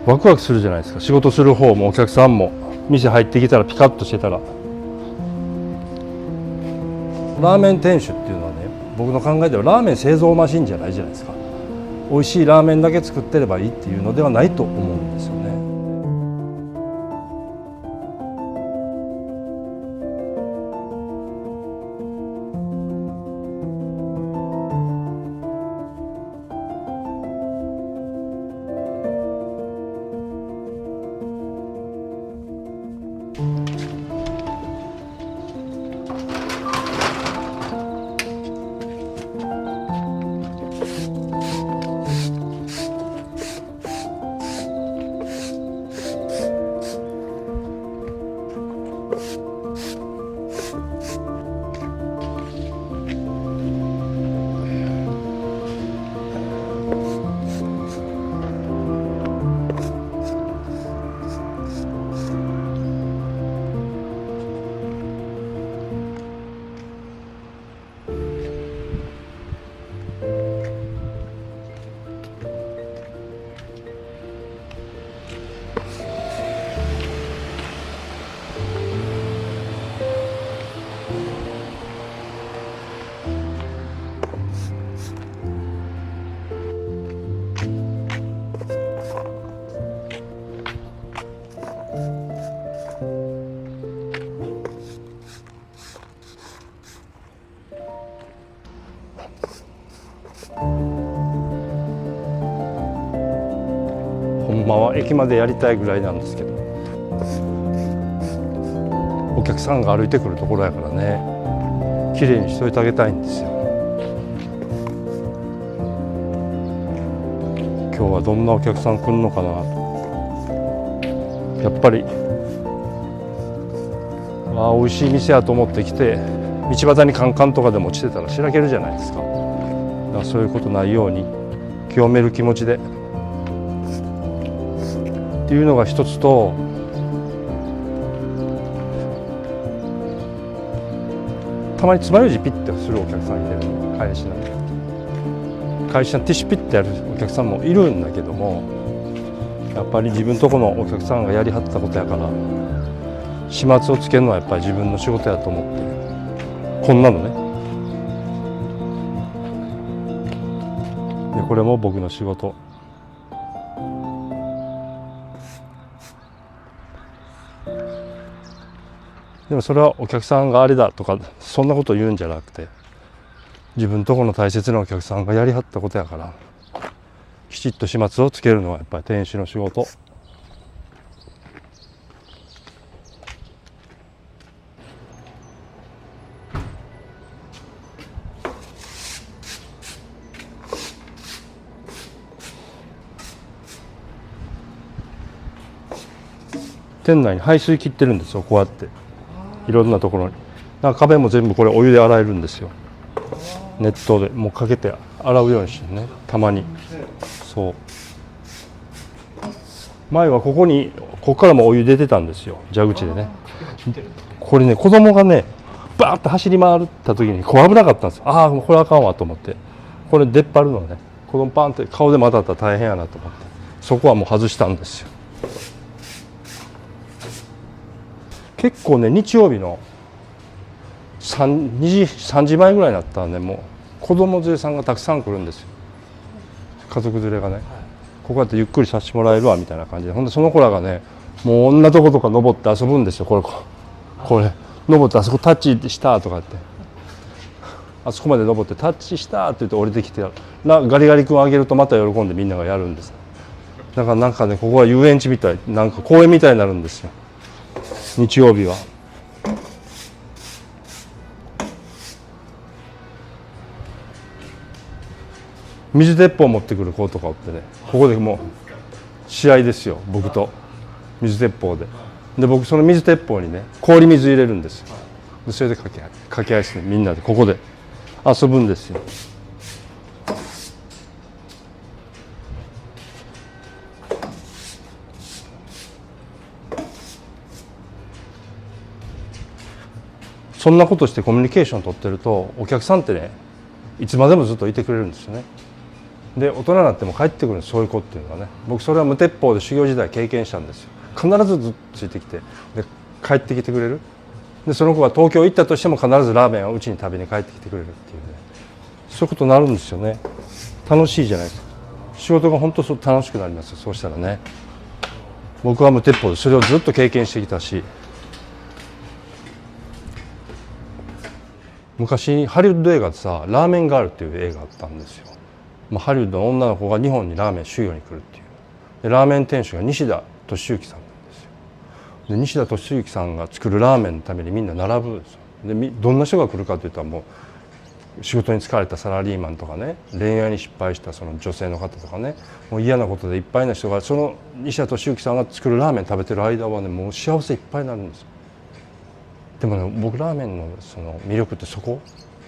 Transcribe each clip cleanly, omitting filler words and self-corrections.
ワクワクするじゃないですか。仕事する方もお客さんも。店入ってきたらピカッとしてたら。ラーメン店主っていうのはね、僕の考えではラーメン製造マシンじゃないじゃないですか。美味しいラーメンだけ作ってればいいっていうのではないと思うんですよね。ほんまは駅までやりたいぐらいなんですけど、お客さんが歩いてくるところやからね、綺麗にしといてあげたいんですよ。今日はどんなお客さん来るのかなと。やっぱり美味しい店やと思って来て、道端にカンカンとかでも落ちてたらしらけるじゃないですか。だからそういうことないように清める気持ちでっていうのが一つと、たまに爪楊枝ピッてするお客さんいてる、会社なんで会社ティッシュピッてやるお客さんもいるんだけども、やっぱり自分とこのお客さんがやりはったことやから、始末をつけるのはやっぱり自分の仕事やと思って、こんなのね。でこれも僕の仕事。でもそれはお客さんがあれだとかそんなこと言うんじゃなくて、自分とこの大切なお客さんがやりはったことやから、きちっと始末をつけるのはやっぱり店主の仕事。店内に排水切ってるんですよ。こうやっていろんなところに、なんか壁も全部これお湯で洗えるんですよ。熱湯でもうかけて洗うようにしてね、たまに。そう、前はここからもお湯出てたんですよ、蛇口でね。これね、子供がねバーッと走り回った時にこう危なかったんですよ。ああこれあかんわと思って、これ出っ張るのね、子供パンって顔でも当たったら大変やなと思って、そこはもう外したんですよ。結構ね、日曜日の3時前ぐらいになったらね、もう子供連れさんがたくさん来るんですよ。家族連れがね、ここやってゆっくりさせてもらえるわみたいな感じで、ほんでその子らがね、もう女とことか登って遊ぶんですよ。これ登ってあそこタッチしたとかって、あそこまで登ってタッチしたって言って降りてきて、ガリガリ君あげるとまた喜んでみんながやるんです。だからなんかね、ここは遊園地みたい、なんか公園みたいになるんですよ、日曜日は。水鉄砲持ってくる子とかおってね、ここでもう試合ですよ、僕と水鉄砲で。で僕その水鉄砲にね氷水入れるんですよ。でそれで掛け合いして、ね、みんなでここで遊ぶんですよ。そんなことしてコミュニケーション取ってると、お客さんってねいつまでもずっといてくれるんですよね。で大人になっても帰ってくるんです、そういう子っていうのはね。僕それは無鉄砲で修行時代経験したんですよ。必ずずっとついてきて、で帰ってきてくれる。でその子が東京行ったとしても必ずラーメンをうちに食べに帰ってきてくれるっていうね、そういうことになるんですよね。楽しいじゃないですか。仕事が本当そう楽しくなりますよ、そうしたらね。僕は無鉄砲でそれをずっと経験してきたし、昔ハリウッド映画でさ、ラーメンガールっていう映画あったんですよ。ハリウッドの女の子が日本にラーメン修行に来るっていう。でラーメン店主が西田敏行さんなんですよ。で西田敏行さんが作るラーメンのためにみんな並ぶんですよ。でどんな人が来るかといったら、もう仕事に疲れたサラリーマンとかね、恋愛に失敗したその女性の方とかね、もう嫌なことでいっぱいな人がその西田敏行さんが作るラーメン食べてる間はね、もう幸せいっぱいになるんですよ。でもね、僕ラーメンのその魅力ってそこ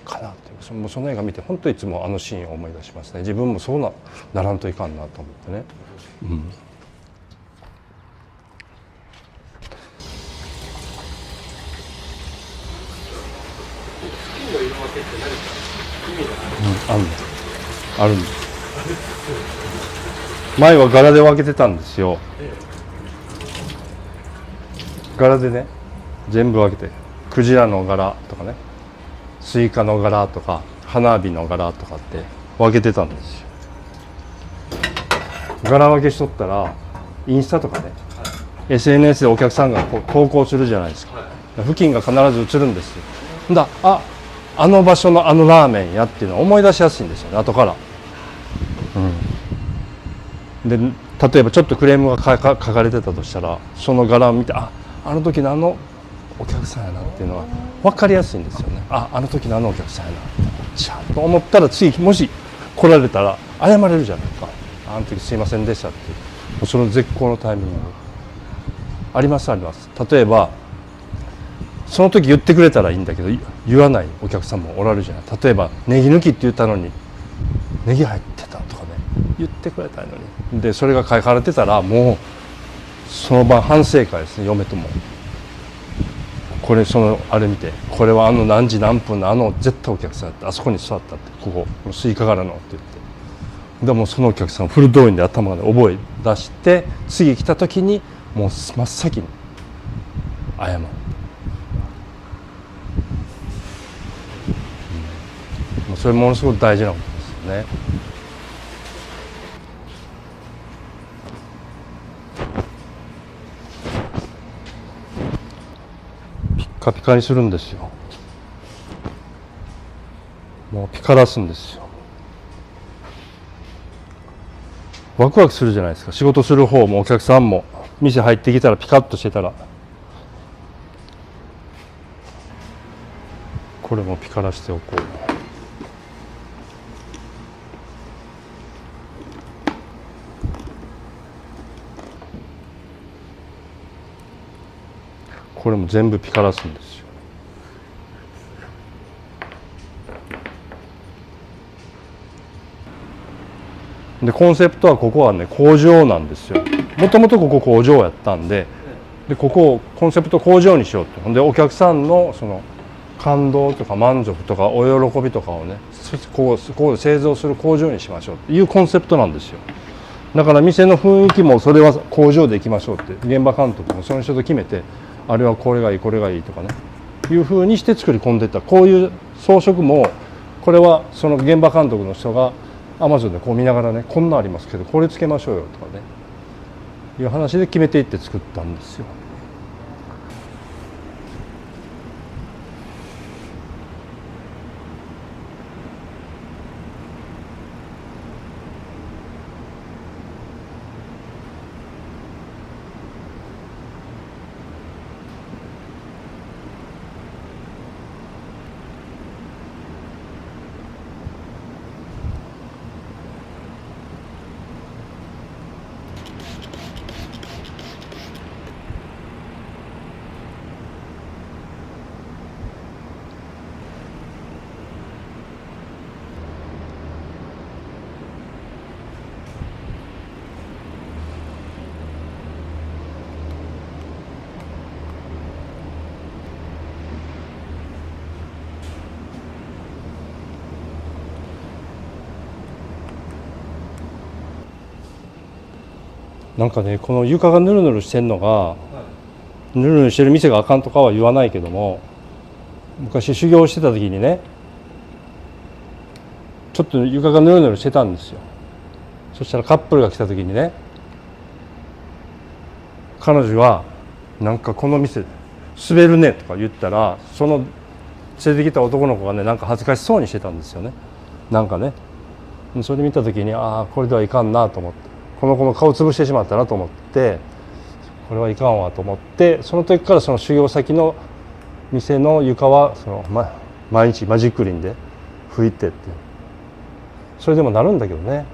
かなっていう、もうその映画見て本当いつもあのシーンを思い出しますね。自分もそうならんといかんなと思ってね。あるんです。前は柄で分けてたんですよ。柄でね、全部分けて、クジラの柄とかね、スイカの柄とか花火の柄とかって分けてたんですよ。柄分けしとったらインスタとかね、SNS でお客さんが投稿するじゃないですか。付近が必ず映るんですよ。あの場所のあのラーメンやっていうのを思い出しやすいんですよね、後から。で例えばちょっとクレームが書かれてたとしたら、その柄を見て、あの時のあのお客さんやなっていうのは分かりやすいんですよね。あの時のあのお客さんやなちゃんと思ったら、次もし来られたら謝れるじゃないですか。あの時すいませんでしたっていう、その絶好のタイミングありますあります。例えばその時言ってくれたらいいんだけど、言わないお客さんもおられるじゃない。例えばネギ抜きって言ったのにネギ入ってたとかね、言ってくれたのに、でそれが書かれてたら、もうその晩反省会ですね、嫁とも。これあれ見て、これはあの何時何分の絶対お客さんやって、あそこに座ったって、こスイカ柄のって言って、でもそのお客さんフル動員で頭で覚え出して、次来た時にもう真っ先に謝る。それものすごく大事なことですよね。ピッカピカにするんですよ。もうピカらすんですよ。ワクワクするじゃないですか。仕事する方もお客さんも、店入ってきたらピカッとしてたら、これもピカらしておこう。これも全部ピカらすんですよ。でコンセプトは、ここはね工場なんですよ。もともとここ工場やったんで、ここをコンセプト工場にしようと。でお客さんのその感動とか満足とかお喜びとかをね、ここで製造する工場にしましょうっていうコンセプトなんですよ。だから店の雰囲気もそれは工場で行きましょうって、現場監督もその人と決めて、あれはこれがいいこれがいいとかね、いうふうにして作り込んでいった。こういう装飾も、これはその現場監督の人が Amazon でこう見ながらね、こんなありますけどこれつけましょうよとかね、いう話で決めていって作ったんですよ。なんかね、この床がぬるぬるしてんのが、ぬるぬるしてる店があかんとかは言わないけども、昔修行してた時にね、ちょっと床がぬるぬるしてたんですよ。そしたらカップルが来た時にね、彼女はなんかこの店滑るねとか言ったら、その連れてきた男の子がね、なんか恥ずかしそうにしてたんですよね。なんかね、それ見た時に、ああこれではいかんなと思って、この子の顔潰してしまったなと思って、これはいかんわと思って、その時からその修行先の店の床は毎日マジックリンで拭いてって、それでもなるんだけどね。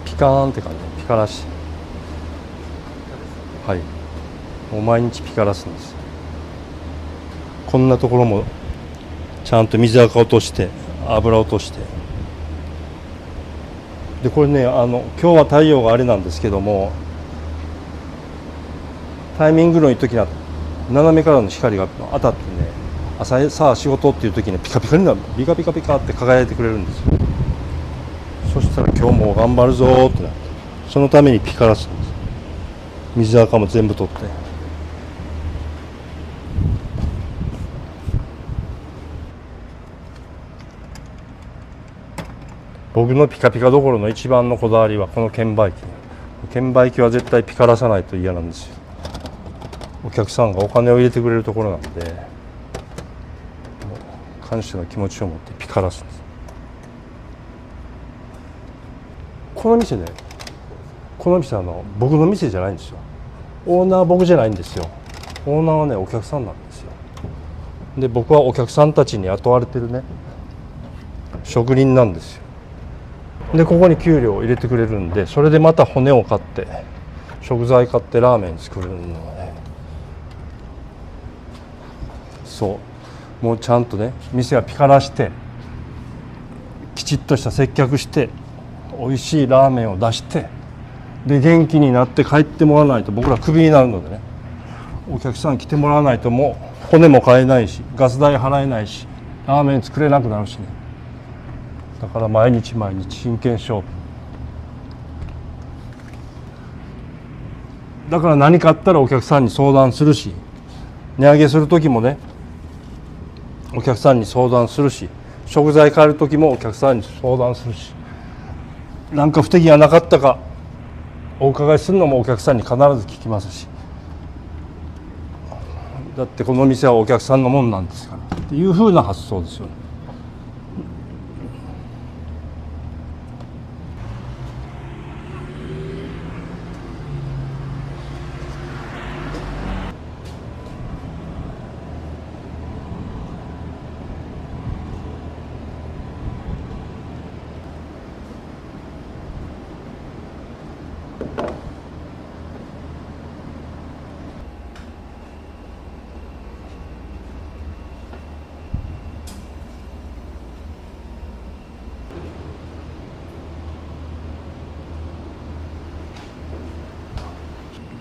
ピカーンって感じ、ピカらしい。はい、もう毎日ピカらすんです。こんなところもちゃんと水垢落として油落として、でこれね、今日は太陽があれなんですけども、タイミングのいい時には斜めからの光が当たってね、朝さあ仕事っていう時にピカピカになる、ピカピカピカって輝いてくれるんですよ。そしたら今日も頑張るぞーってなって、そのためにピカらすんです。水垢も全部取って。僕のピカピカどころの一番のこだわりはこの券売機。券売機は絶対ピカらさないと嫌なんですよ。お客さんがお金を入れてくれるところなんで、感謝の気持ちを持ってピカらすんです。この店ね、この店僕の店じゃないんですよ。オーナー僕じゃないんですよ。オーナーはね、お客さんなんですよ。で僕はお客さんたちに雇われてるね、職人なんですよ。でここに給料を入れてくれるんで、それでまた骨を買って食材買ってラーメン作るのね。そうもうちゃんとね、店はピカらしてきちっとした接客して、美味しいラーメンを出して、で元気になって帰ってもらわないと僕らクビになるのでね、お客さん来てもらわないともう骨も買えないし、ガス代払えないし、ラーメン作れなくなるしね。だから毎日毎日真剣勝負だから、何かあったらお客さんに相談するし、値上げする時もねお客さんに相談するし、食材買える時もお客さんに相談するし、何か不手際がなかったかお伺いするのもお客さんに必ず聞きますし、だってこの店はお客さんのもんなんですからっていう風な発想ですよね。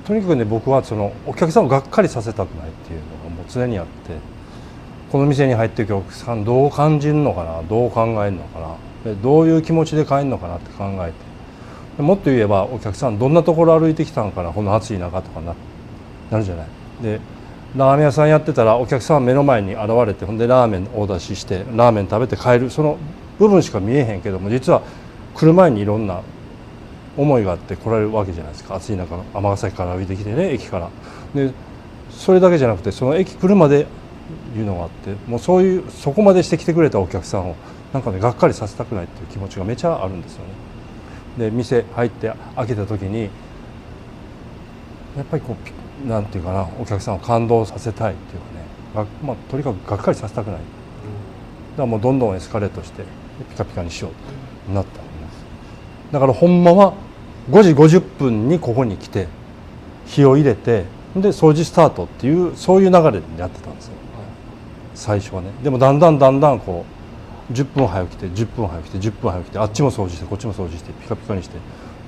とにかくね、僕はそのお客さんをがっかりさせたくないっていうのがもう常にあって、この店に入っていくお客さんどう感じるのかな、どう考えるのかな、でどういう気持ちで帰るのかなって考えて、もっと言えばお客さんどんなところ歩いてきたのかな、この暑い中とかなるじゃない。でラーメン屋さんやってたらお客さん目の前に現れて、ほんでラーメンお出ししてラーメン食べて帰る、その部分しか見えへんけども、実は来る前にいろんな思いがあって来られるわけじゃないですか。暑い中尼崎から歩いてきてね、駅から。でそれだけじゃなくて、その駅来るまでいうのがあって、もうそこまでしてきてくれたお客さんをなんかね、がっかりさせたくないっていう気持ちがめちゃあるんですよね。で店入って開けた時にやっぱりこうなんていうかな、お客さんを感動させたいっていうかね、とにかくがっかりさせたくない。だからもうどんどんエスカレートしてピカピカにしようとなったんです。だからほんまは5時50分にここに来て火を入れて、で掃除スタートっていう、そういう流れでやってたんですよ、最初はね。でもだんだんこう10分早く来て10分早く来て10分早く来て、あっちも掃除してこっちも掃除してピカピカにして、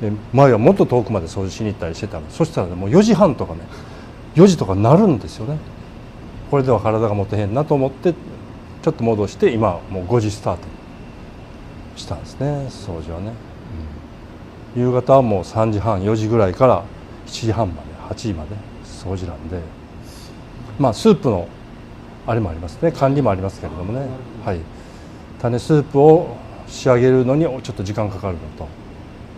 で前はもっと遠くまで掃除しに行ったりしてたの。そしたらね、もう4時半とかね4時とかなるんですよね。これでは体が持てへんなと思ってちょっと戻して今もう5時スタートしたんですね、掃除はね、夕方はもう3時半4時ぐらいから7時半まで8時まで掃除なんで、まあスープのあれもありますね、管理もありますけれどもね、はい、種スープを仕上げるのにちょっと時間かかるの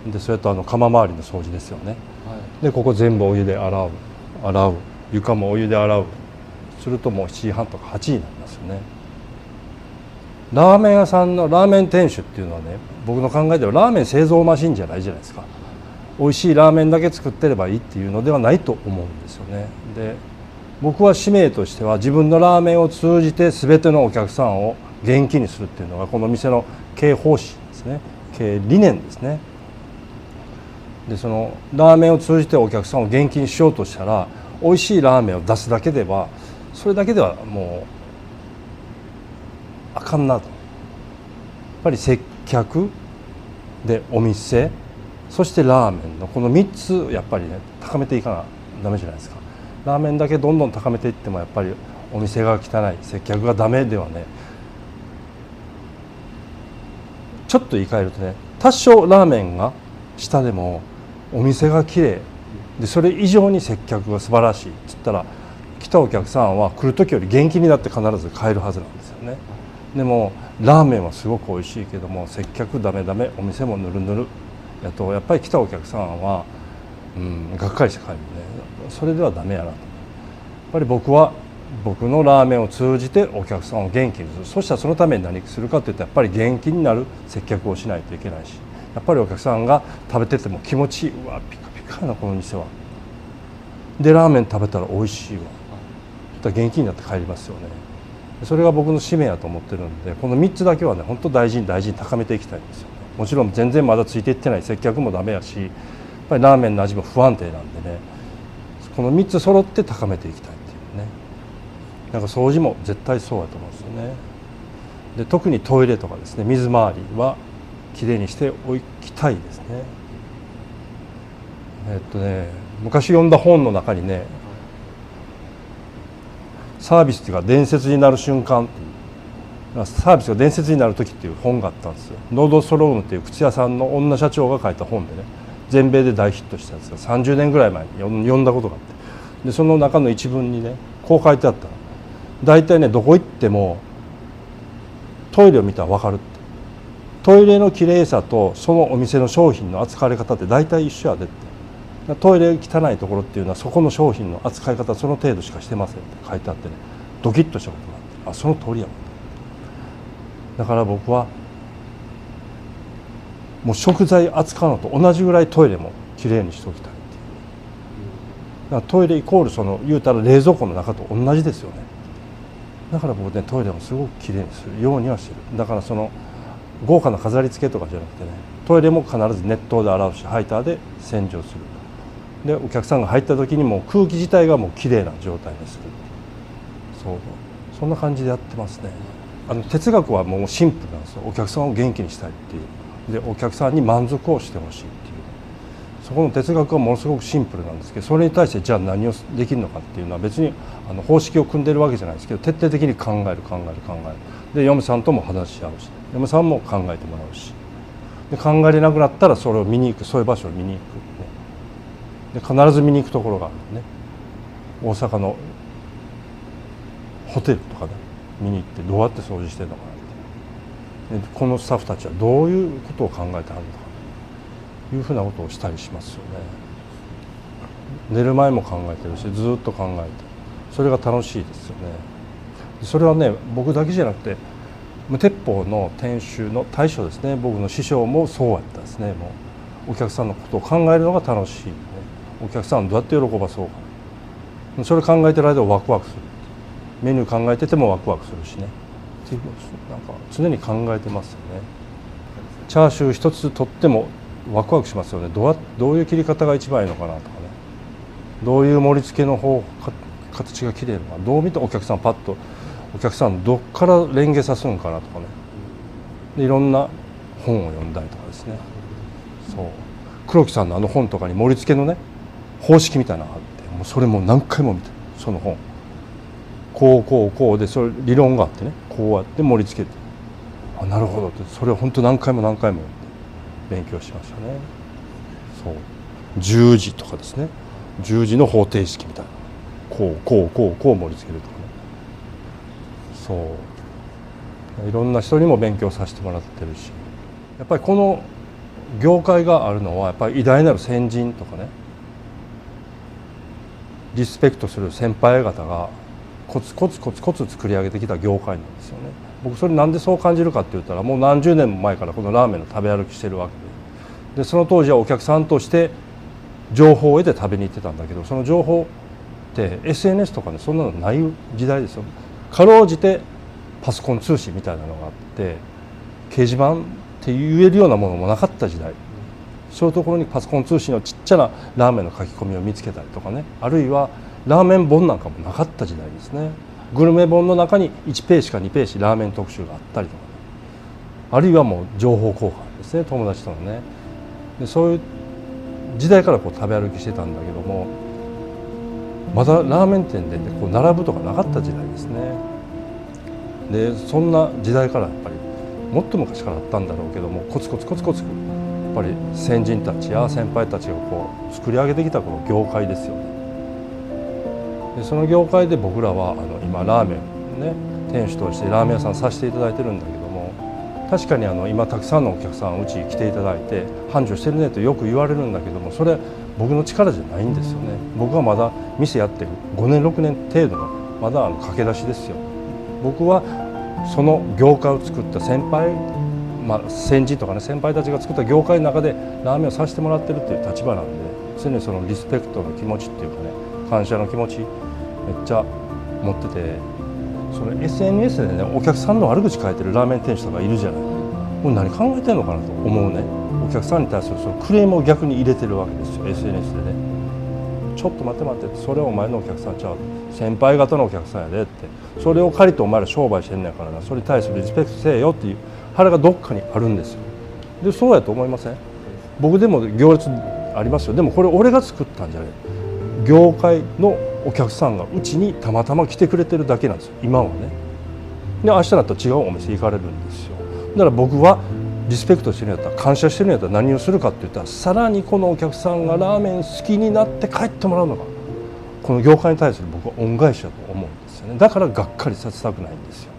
と、でそれと窯周りの掃除ですよね、でここ全部お湯で洗う床もお湯で洗うするともう7時半とか8時になりますよね。ラーメン屋さんのラーメン店主っていうのはね、僕の考えではラーメン製造マシンじゃないじゃないですか。美味しいラーメンだけ作ってればいいっていうのではないと思うんですよね。で僕は使命としては自分のラーメンを通じて全てのお客さんを元気にするっていうのがこの店の経営方針ですね、経営理念ですね。でそのラーメンを通じてお客さんを元気にしようとしたら、美味しいラーメンを出すだけではそれだけではもうあかんなと。やっぱり接客でお店、そしてラーメンのこの3つやっぱりね高めていかなダメじゃないですか。ラーメンだけどんどん高めていってもやっぱりお店が汚い、接客がダメではね、ちょっと言い換えるとね、多少ラーメンが下でもお店がきれいでそれ以上に接客が素晴らしいっつったら、来たお客さんは来る時より元気になって必ず帰るはずなんですよね。でもラーメンはすごく美味しいけども接客ダメダメ、お店もぬるぬるやとやっぱり来たお客さんはがっかりして帰るね。それではダメやなと。やっぱり僕は僕のラーメンを通じてお客さんを元気にする。そしたらそのために何するかといったらやっぱり元気になる接客をしないといけないし、やっぱりお客さんが食べてても気持ちいい、うわピカピカなこの店は、でラーメン食べたら美味しいわ、元気になって帰りますよね。それが僕の使命やと思ってるんで、この3つだけはね本当大事に大事に高めていきたいんですよね。もちろん全然まだついていってない接客もダメやし、やっぱりラーメンの味も不安定なんでね、この3つ揃って高めていきたいっていうね。なんか掃除も絶対そうやと思うんですよね。で特にトイレとかですね、水回りはきれいにしておきたいですね。昔読んだ本の中にね、サービスっていうか伝説になる瞬間、サービスが伝説になる時っていう本があったんですよ。ノードストロームっていう靴屋さんの女社長が書いた本でね、全米で大ヒットしたやつが30年ぐらい前に読んだことがあって、でその中の一文にねこう書いてあったの。大体ねどこ行ってもトイレを見たら分かるって。トイレのきれいさとそのお店の商品の扱われ方って大体一緒やでって。トイレ汚いところっていうのはそこの商品の扱い方その程度しかしてませんって書いてあってね、ドキッとしたことがあって、あその通りやわ。だから僕はもう食材扱うのと同じぐらいトイレもきれいにしておきたいっていう。だからトイレイコールその言うたら冷蔵庫の中と同じですよね。だから僕ねトイレもすごくきれいにするようにはしてる。だからその豪華な飾り付けとかじゃなくてね、トイレも必ず熱湯で洗うしハイターで洗浄する。でお客さんが入った時にもう空気自体がもうきれいな状態にする。そんな感じでやってますね。哲学はもうシンプルなんですよ。お客さんを元気にしたいっていう。でお客さんに満足をしてほしいっていう。そこの哲学はものすごくシンプルなんですけど、それに対してじゃあ何をできるのかっていうのは別に方式を組んでるわけじゃないですけど、徹底的に考えるで嫁さんとも話し合うし、嫁さんも考えてもらうし、で考えれなくなったらそれを見に行く、そういう場所を見に行く、ね、で必ず見に行くところがあるんでね、大阪のホテルとかね見に行ってどうやって掃除してるのかなって、でこのスタッフたちはどういうことを考えてはるのかというふうなことをしたりしますよね。寝る前も考えてるしずっと考えて、それが楽しいですよね。それはね僕だけじゃなくて無鉄砲の店主の大将ですね、僕の師匠もそうやったですね。もうお客さんのことを考えるのが楽しい、ね、お客さんをどうやって喜ばそうか、それ考えてる間はワクワクする。メニュー考えててもワクワクするしね、っていうなんか常に考えてますよね。チャーシュー一つ取ってもワクワクしますよね。どういう切り方が一番いいのかなとかね、どういう盛り付けの形がきれいなのか、どう見てお客さんパッとお客さんどっからレンゲさすんかなとかね、でいろんな本を読んだりとかですね。そう黒木さんの本とかに盛り付けのね方式みたいなのがあって、もうそれも何回も見てその本こうこうこうで、それ理論があってね、こうやって盛り付けて、あ、なるほどって、それを本当何回も何回も勉強しましたね。そう、十字とかですね、十字の方程式みたいな、こうこうこうこう盛り付けるとかね。そういろんな人にも勉強させてもらってるし、やっぱりこの業界があるのはやっぱり偉大なる先人とかね、リスペクトする先輩方がコツコツコツコツ作り上げてきた業界なんですよね。僕それなんでそう感じるかって言ったら、もう何十年も前からこのラーメンの食べ歩きしてるわけで、その当時はお客さんとして情報を得て食べに行ってたんだけど、その情報って SNS とかね、そんなのない時代ですよ。かろうじてパソコン通信みたいなのがあって、掲示板って言えるようなものもなかった時代、そういうところにパソコン通信のちっちゃなラーメンの書き込みを見つけたりとかね、あるいはラーメン本なんかもなかった時代ですね。グルメ本の中に1ページか2ページラーメン特集があったりとか、ね、あるいはもう情報交換ですね、友達とのね。でそういう時代からこう食べ歩きしてたんだけども、まだラーメン店で、こう並ぶとかなかった時代ですね。でそんな時代からやっぱりもっと昔からあったんだろうけども、コツコツコツコツやっぱり先人たちや先輩たちがこう作り上げてきたこの業界ですよね。でその業界で僕らは今ラーメンね、店主としてラーメン屋さんさせていただいてるんだけども、確かに今たくさんのお客さんうち来ていただいて繁盛してるねとよく言われるんだけども、それ僕の力じゃないんですよね。僕はまだ店やって5年6年程度のまだ駆け出しですよ。僕はその業界を作った先輩、先人とかね、先輩たちが作った業界の中でラーメンをさせてもらってるっていう立場なんで、常にそのリスペクトの気持ちっていうかね、感謝の気持ちめっちゃ持ってて、その SNS でね、お客さんの悪口書いてるラーメン店主とかいるじゃない。もう何考えてんのかなと思うね。お客さんに対するそのクレームを逆に入れてるわけですよ、 SNS でね。ちょっと待って待って、それはお前のお客さんちゃう、先輩方のお客さんやでって、それを借りてお前ら商売してんねんからな、それに対するリスペクトせえよっていう腹がどっかにあるんですよ。でそうやと思いません？僕でも行列ありますよ。でもこれ俺が作ったんじゃない、業界のお客さんがうちにたまたま来てくれてるだけなんですよ、今はね。で明日だったら違うお店行かれるんですよ。だから僕はリスペクトしてるんやったら、感謝してるんやったら何をするかって言ったら、さらにこのお客さんがラーメン好きになって帰ってもらうのがこの業界に対する僕は恩返しだと思うんですよね。だからがっかりさせたくないんですよ。